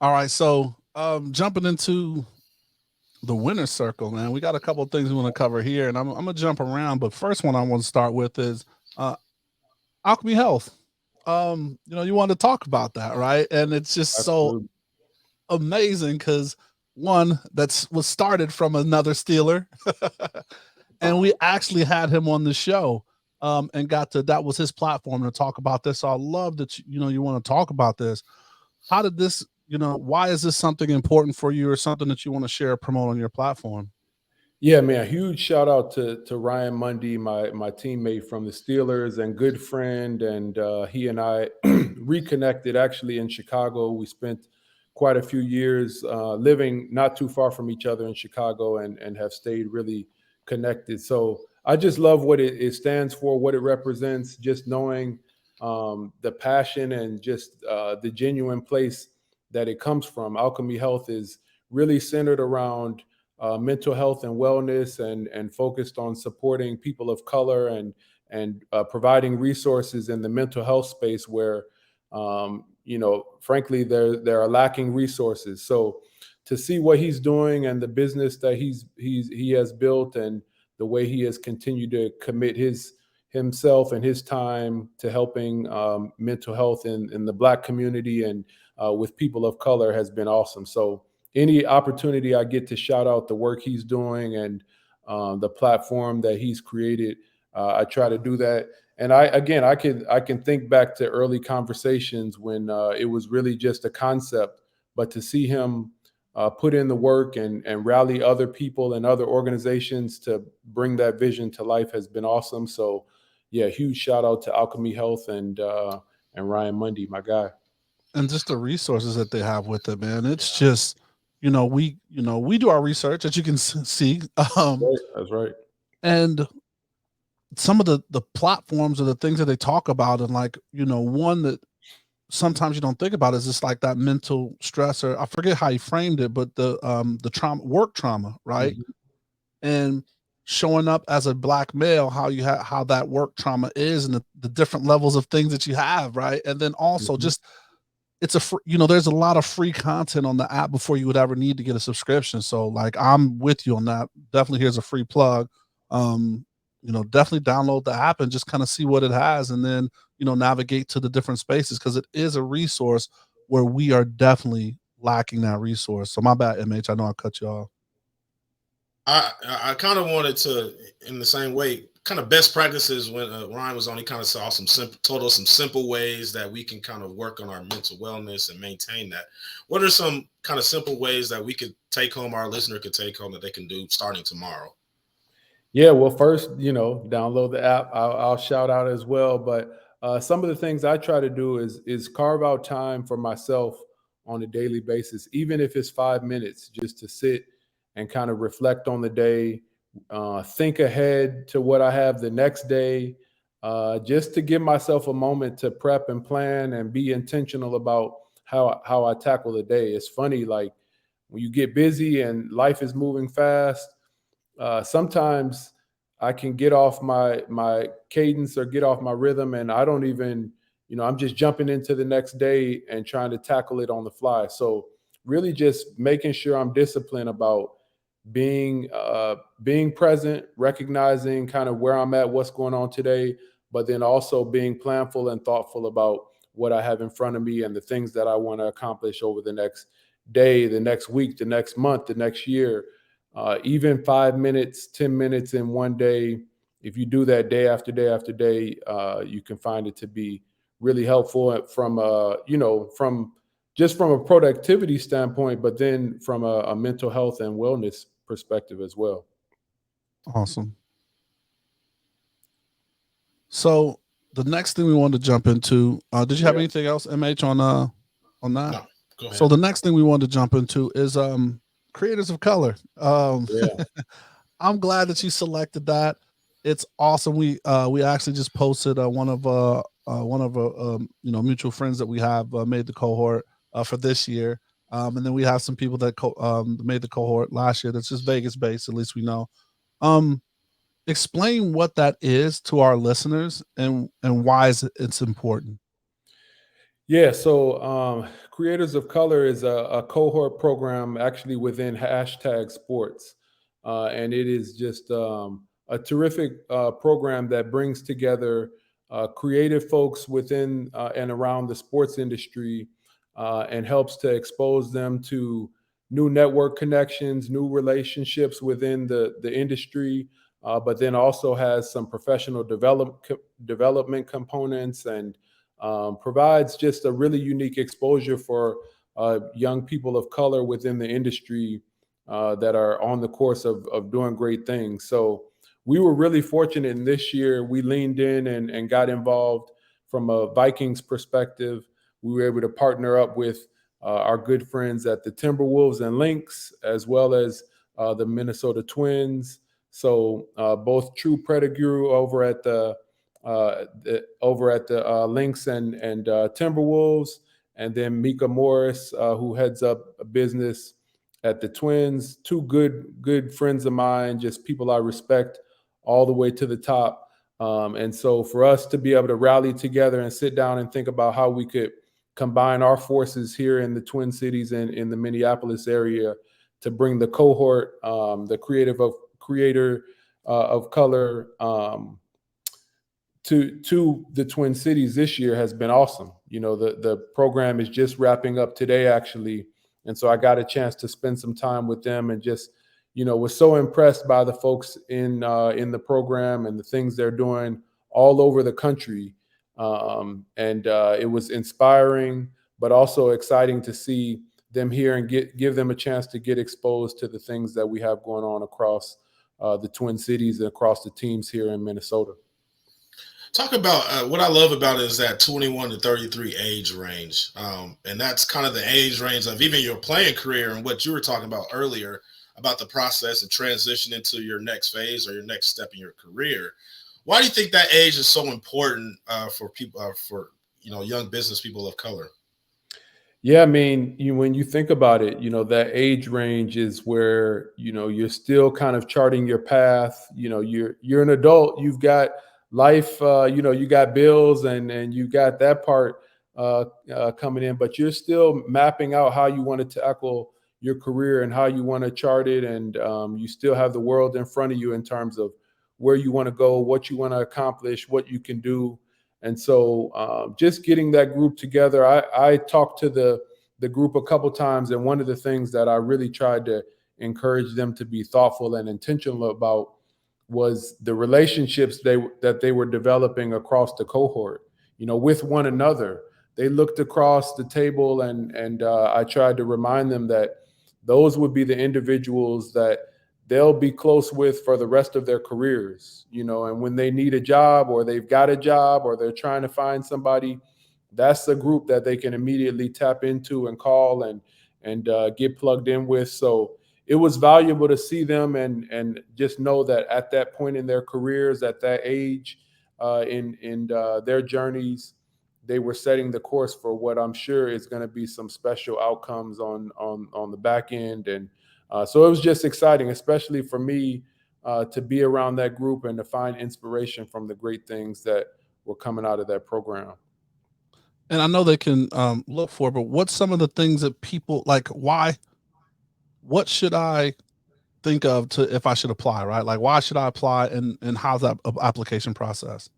All right, so jumping into the winner's circle, man, we got a couple of things we want to cover here, and I'm gonna jump around. But first one I want to start with is Alchemy Health. You want to talk about that, right? And it's just Absolutely. so amazing because one was started from another Steeler, and we actually had him on the show. and that was his platform to talk about this. So I love that you want to talk about this. How did this, why is this something important for you or something that you want to share, promote on your platform? Yeah, man, huge shout out to Ryan Mundy, my teammate from the Steelers and good friend. And he and I reconnected actually in Chicago. We spent quite a few years living not too far from each other in Chicago and have stayed really connected. So I just love what it stands for, what it represents, just knowing the passion and just the genuine place that it comes from. Alchemy Health is really centered around mental health and wellness, and focused on supporting people of color and providing resources in the mental health space where, frankly, there are lacking resources. So to see what he's doing and the business that he has built and the way he has continued to commit himself and his time to helping mental health in the Black community and with people of color has been awesome. So any opportunity I get to shout out the work he's doing and the platform that he's created, I try to do that. And I can think back to early conversations when it was really just a concept, but to see him put in the work and rally other people and other organizations to bring that vision to life has been awesome. So yeah, huge shout out to Alchemy Health and Ryan Mundy, my guy. And just the resources that they have with it, man. It's just, we do our research, as you can see. That's right. And some of the platforms or the things that they talk about, and one that sometimes you don't think about is just like that mental stress, or I forget how he framed it, but the work trauma, right? Mm-hmm. And showing up as a Black male, how that work trauma is, and the different levels of things that you have, right? And then also just it's there's a lot of free content on the app before you would ever need to get a subscription. So like I'm with you on that. Definitely here's a free plug. Definitely download the app and just kind of see what it has, and then navigate to the different spaces, because it is a resource where we are definitely lacking that resource. So my bad, MH. I know I cut you off. I kind of wanted to, in the same way, kind of best practices. When Ryan was on, he kind of saw told us some simple ways that we can kind of work on our mental wellness and maintain that. What are some kind of simple ways that we could take home, our listener could take home, that they can do starting tomorrow? Yeah, well, first, download the app. I'll shout out as well. But some of the things I try to do is carve out time for myself on a daily basis, even if it's 5 minutes, just to sit and kind of reflect on the day, think ahead to what I have the next day, just to give myself a moment to prep and plan and be intentional about how I tackle the day. It's funny, like when you get busy and life is moving fast, sometimes I can get off my cadence or get off my rhythm, and I don't even, I'm just jumping into the next day and trying to tackle it on the fly. So really just making sure I'm disciplined about being present, recognizing kind of where I'm at, what's going on today, but then also being planful and thoughtful about what I have in front of me and the things that I want to accomplish over the next day, the next week, the next month, the next year. Even 5 minutes, 10 minutes in one day, if you do that day after day after day, you can find it to be really helpful from from a productivity standpoint, but then from a mental health and wellness perspective as well. Awesome. So the next thing we wanted to jump into, did you have anything else, MH, on that? No, go ahead. So the next thing we wanted to jump into is creators of color. I'm glad that you selected that. It's awesome. We actually just posted one of mutual friends that we have made the cohort for this year, and then we have some people that made the cohort last year. That's just Vegas based, at least we know. Explain what that is to our listeners and why it's important. Yeah, so Creators of Color is a cohort program actually within #sports. And it is just a terrific program that brings together creative folks within and around the sports industry and helps to expose them to new network connections, new relationships within the industry, but then also has some professional development components, and provides just a really unique exposure for young people of color within the industry that are on the course of doing great things. So we were really fortunate in this year. We leaned in and got involved from a Vikings perspective. We were able to partner up with our good friends at the Timberwolves and Lynx, as well as the Minnesota Twins. So both True Pettigrew over at the Lynx and Timberwolves, and then Mika Morris, who heads up a business at the Twins. Two good friends of mine, just people I respect all the way to the top. And so for us to be able to rally together and sit down and think about how we could combine our forces here in the Twin Cities and in the Minneapolis area to bring the cohort, the creator of color to the Twin Cities this year has been awesome. You know, the program is just wrapping up today, actually. And so I got a chance to spend some time with them and just, you know, was so impressed by the folks in the program and the things they're doing all over the country. It was inspiring, but also exciting to see them here and give them a chance to get exposed to the things that we have going on across the Twin Cities and across the teams here in Minnesota. Talk about what I love about it is that 21 to 33 age range. And that's kind of the age range of even your playing career and what you were talking about earlier about the process of transitioning to your next phase or your next step in your career. Why do you think that age is so important for people, for young business people of color? Yeah, I mean, when you think about it, that age range is where, you're still kind of charting your path. You're an adult, you've got life, you got bills and you got that part coming in, but you're still mapping out how you want to tackle your career and how you want to chart it. And you still have the world in front of you in terms of where you want to go, what you want to accomplish, what you can do. And so just getting that group together, I talked to the group a couple times, and one of the things that I really tried to encourage them to be thoughtful and intentional about was the relationships that they were developing across the cohort, with one another. They looked across the table, and I tried to remind them that those would be the individuals that they'll be close with for the rest of their careers, and when they need a job or they've got a job or they're trying to find somebody, that's a group that they can immediately tap into and call and get plugged in with. So it was valuable to see them and just know that at that point in their careers, at that age, in their journeys, they were setting the course for what I'm sure is going to be some special outcomes on the back end. And so it was just exciting, especially for me, to be around that group and to find inspiration from the great things that were coming out of that program. And I know they can look for, but what's some of the things that people like? What should I think of if I should apply, right? Like, why should I apply, and how's that application process?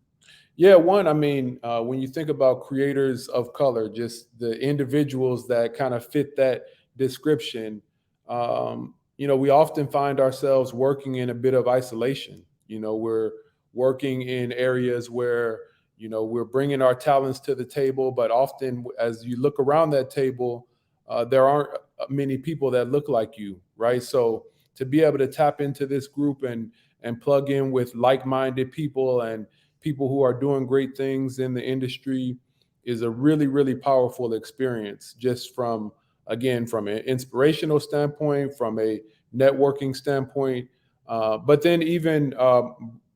Yeah, one, I mean, when you think about creators of color, just the individuals that kind of fit that description, we often find ourselves working in a bit of isolation. We're working in areas where, we're bringing our talents to the table, but often as you look around that table, there aren't many people that look like you, right? So to be able to tap into this group and plug in with like-minded people and people who are doing great things in the industry is a really, really powerful experience, just from an inspirational standpoint, from a networking standpoint, but then even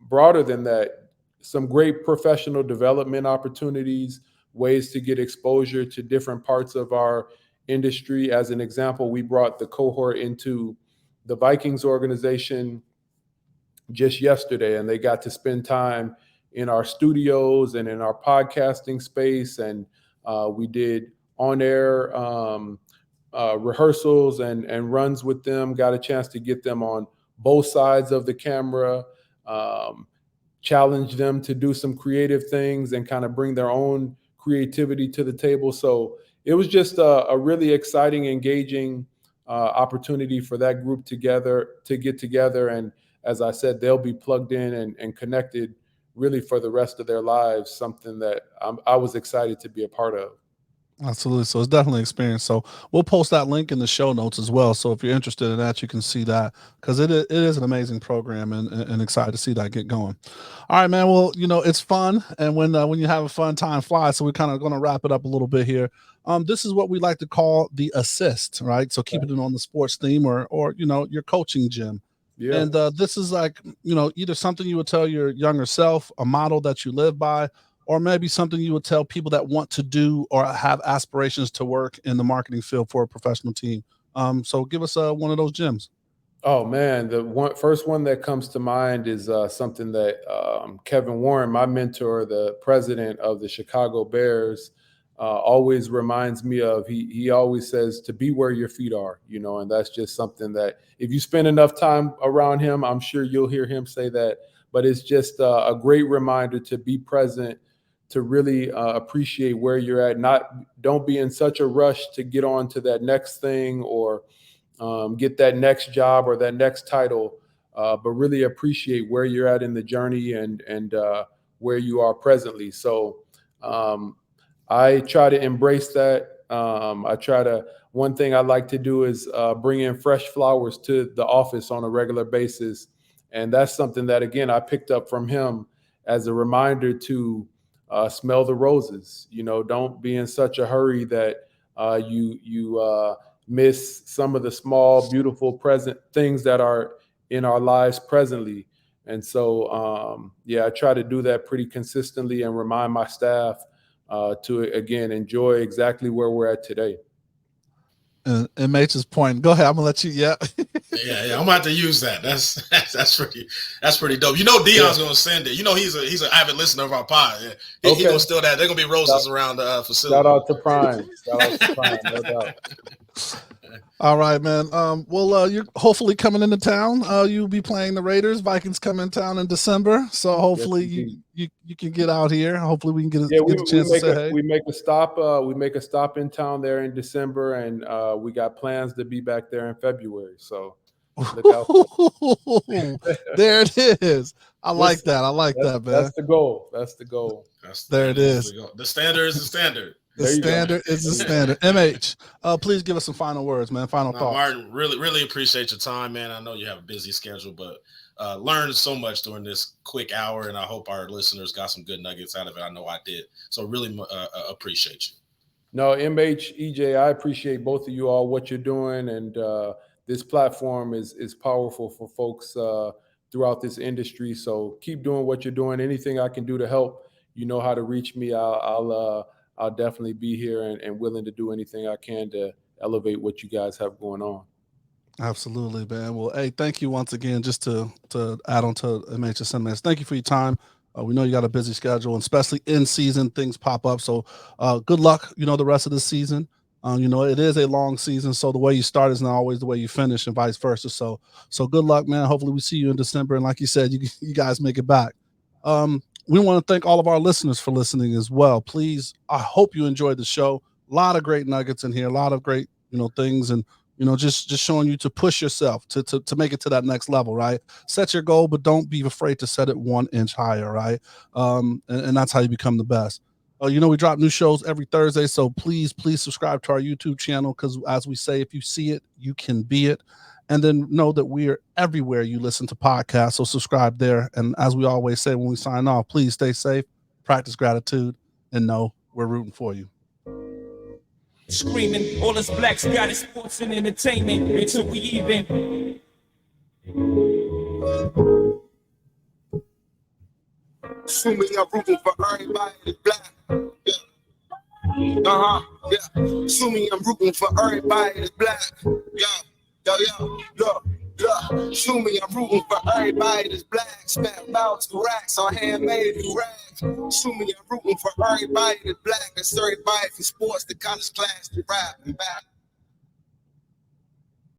broader than that, some great professional development opportunities, ways to get exposure to different parts of our industry. As an example, we brought the cohort into the Vikings organization just yesterday, and they got to spend time in our studios and in our podcasting space. And we did on-air rehearsals and runs with them, got a chance to get them on both sides of the camera, challenge them to do some creative things and kind of bring their own creativity to the table. So it was just a really exciting, engaging opportunity for that group to get together. And as I said, they'll be plugged in and connected really for the rest of their lives, something that I was excited to be a part of. Absolutely. So it's definitely an experience. So we'll post that link in the show notes as well. So if you're interested in that, you can see that, because it is an amazing program, and excited to see that get going. All right, man. Well, it's fun. And when you have a fun, time flies. So we're kind of going to wrap it up a little bit here. This is what we like to call the assist, right? So keeping it on the sports theme or your coaching gym. Yeah. And this is like, either something you would tell your younger self, a model that you live by, or maybe something you would tell people that want to do or have aspirations to work in the marketing field for a professional team. So give us one of those gems. Oh man, the first one that comes to mind is something that Kevin Warren, my mentor, the president of the Chicago Bears, always reminds me of. He always says to be where your feet are, and that's just something that if you spend enough time around him, I'm sure you'll hear him say that. But it's just a great reminder to be present, to really appreciate where you're at. Don't be in such a rush to get on to that next thing or get that next job or that next title, but really appreciate where you're at in the journey and where you are presently. So I try to embrace that. One thing I like to do is bring in fresh flowers to the office on a regular basis. And that's something that, again, I picked up from him as a reminder to smell the roses. Don't be in such a hurry that you miss some of the small, beautiful present things that are in our lives presently. And so, I try to do that pretty consistently and remind my staff to, again, enjoy exactly where we're at today. And MH's point. Go ahead. I'm gonna let you. Yeah. Yeah. I'm gonna have to use that. That's pretty dope. Deion's gonna send it. He's an avid listener of our pod. Yeah. He's gonna steal that. They're gonna be roses around the facility. Shout out to Prime. No doubt. All right, man. Well, you're hopefully coming into town. You'll be playing the Raiders. Vikings come in town in December, so hopefully you can get out here. Hopefully we can get a chance to say hey. We make a stop. We make a stop in town there in December, and we got plans to be back there in February. So look out. There it is. I like that, man. That's the goal. There it is. The standard is the standard. The standard is the standard. MH, please give us some final words, man. Final thoughts. Martin, really, really appreciate your time, man. I know you have a busy schedule, but learned so much during this quick hour, and I hope our listeners got some good nuggets out of it. I know I did. So really appreciate you. No, MH, EJ, I appreciate both of you all, what you're doing, and this platform is powerful for folks throughout this industry. So keep doing what you're doing. Anything I can do to help, you know how to reach me. I'll definitely be here and willing to do anything I can to elevate what you guys have going on. Absolutely, man. Well, hey, thank you once again. Just to add on to MH's sentiments, thank you for your time. We know you got a busy schedule, and especially in season, things pop up. So good luck, the rest of the season. It is a long season, so the way you start is not always the way you finish, and vice versa. So good luck, man. Hopefully we see you in December, and like you said, you guys make it back. We want to thank all of our listeners for listening as well. Please, I hope you enjoyed the show. A lot of great nuggets in here, a lot of great, things, and just showing you to push yourself to make it to that next level, right? Set your goal, but don't be afraid to set it 1 inch higher, right? And that's how you become the best. We drop new shows every Thursday, so please subscribe to our YouTube channel, because as we say, if you see it, you can be it. And then know that we are everywhere you listen to podcasts, so subscribe there. And as we always say when we sign off, please stay safe, practice gratitude, and know we're rooting for you. Screaming, all us blacks got is sports and entertainment until we even. Assuming I'm rooting for everybody that's black. Yeah. Yeah. Assuming I'm rooting for everybody that's black. Yeah. Shoot me, I'm rooting for everybody that's black. Spent about 2 racks on handmade new rags. Shoot me, I'm rooting for everybody that's black. That's everybody from sports to college class to rap and back.